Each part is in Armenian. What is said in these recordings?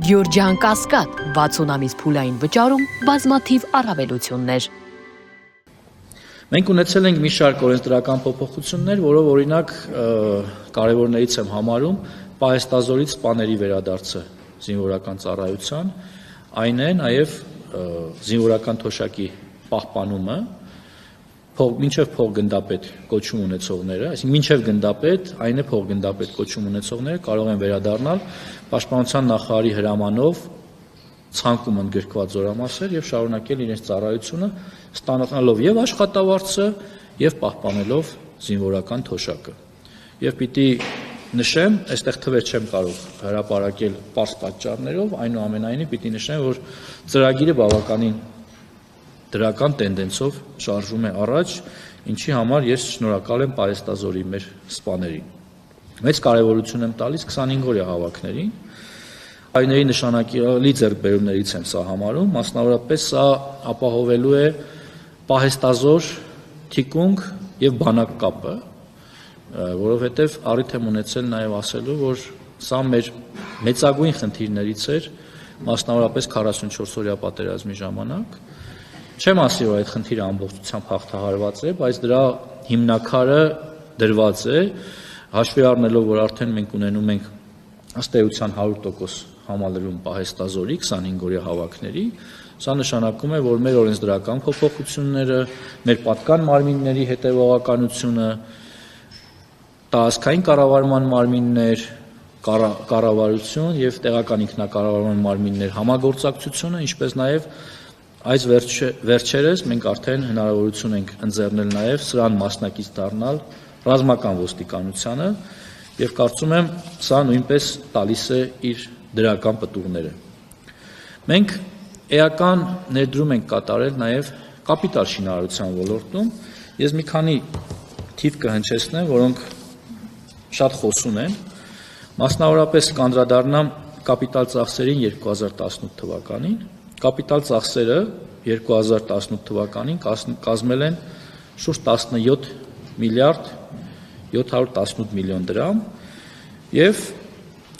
Գյորջյան Կասկադ 60 ամիս փուլային վճարում բազմաթիվ առավելություններ։ Մենք ունեցել ենք մի շարք օրենսդրական փոփոխություններ, որով օրինակ կարևորներից եմ համարում պահեստազորից սպաների վերադարձը զինվորական ծառայության, այն է նաև զինվորական թոշակի պահպանումը մինչև փոխգնդապետ կոչում ունեցողները, այսինքն մինչև գնդապետ, այն է փոխգնդապետ կոչում ունեցողները կարող են վերադառնալ Պաշտպանության նախարարի հրամանով ցանկում ընդգրկված զորամասեր եւ շարունակել իրենց ծառայությունը, ստանալով եւ աշխատավարձը եւ պահպանելով զինվորական թոշակը։ Եվ պիտի նշեմ, այստեղ թվեր չեմ կարող հրապարակել պարզ պատճառներով, այնուամենայնիվ պիտի նշեմ, որ ծրագիրը բավականին դրական տենդենսով շարժվում է առաջ, ինչի համար ես շնորհակալ եմ պահեստազորի մեր սպաներին։ Մեծ կարևորություն եմ տալիս 25-օրյա հավաքներին, այների նշանակալի ձեռքբերումներից եմ սա համարում, մասնավորապես սա ապահովելու է պահեստազոր, թիկունք եւ բանակ կապը, որովհետեւ առիթ եմ ունեցել նաեւ ասելու, որ սա մեր մեծագույն խնդիրներից էր, մասնավորապես 44-օրյա պատերազմի ժամանակ։ Չեմ ասի, որ այդ խնդիրը ամբողջությամբ հաղթահարված է, բայց դրա հիմնաքարը դրված է, հաշվի առնելով, որ արդեն մենք ունենում ենք ըստ էության 100% համալրում պահեստազորի 25-օրյա հավաքների, սա նշանակում է, որ մեր օրենսդրական փոփոխությունները, մեր պատկան մարմինների հետևողականությունը, տարածքային կառավարման մարմիններ, կառավարություն եւ տեղական ինքնակառավարման մարմիններ համագործակցությունը, ինչպես նաեւ այս վերջերս մենք արդեն հնարավորություն ենք ընձեռնել նաև սրան մասնակից դառնալ ռազմական ոստիկանությանը եւ կարծում եմ սա նույնպես տալիս է իր դրական պտուղները։ Մենք էական ներդրում ենք կատարել նաև կապիտալ շինարարության ոլորտում։ Ես մի քանի թիվ կհնչեցնեմ, որոնք շատ խոսուն են։ Մասնավորապես կանդրադառնամ կապիտալ ծախսերին 2018 թվականին։ Կապիտալ ծախսերը 2018 թվականին կազմել են շուրջ 17 միլիարդ 718 միլիոն դրամ եւ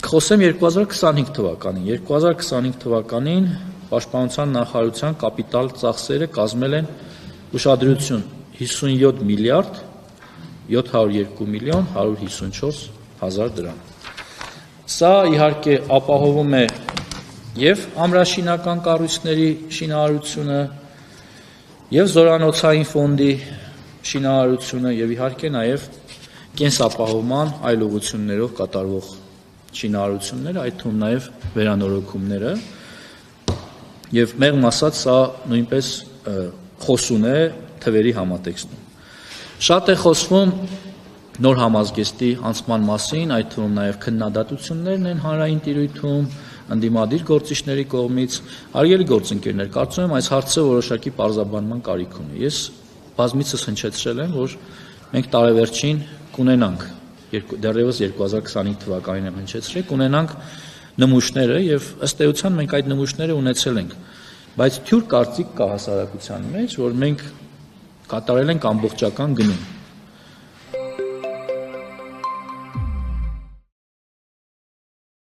խոսեմ 2025 թվականին։ 2025 թվականին Պաշտպանության նախարարության կապիտալ ծախսերը կազմել են ուշադրություն 57 միլիարդ 702 միլիոն 154 հազար դրամ։ Սա իհարկե ապահովում է եւ ամրաշինական կառույցների շինարարությունը, եւ զորանոցային ֆոնդի շինարարությունը, եւ իհարկե նաեւ կենսապահովման այլ ուղղություններով կատարվող շինարարությունները, այդ թվում նաեւ վերանորոգումները, եւ մեղմ ասած սա նույնպես խոսուն է թվերի համատեքստում։ Շատ է խոսվում նոր համազգեստի անցման մասին, այդ թվում նաեւ քննադատություններն են հանրային տիրույթում, ընդդիմադիր գործիչների կողմից, հարգելի գործընկերներ, կարծում եմ այս հարցը որոշակի պարզաբանման կարիք ունի։ Ես բազմիցս հնչեցրել եմ, որ մենք տարեվերջին կունենանք, դեռևս 2025 թվականին եմ հնչեցրել, կունենանք նմուշները եւ ըստ էության մենք այդ նմուշները ունեցել ենք, բայց թյուր կարծիք կա հասարակության մեջ, որ մենք կատարել ենք ամբողջական գնում։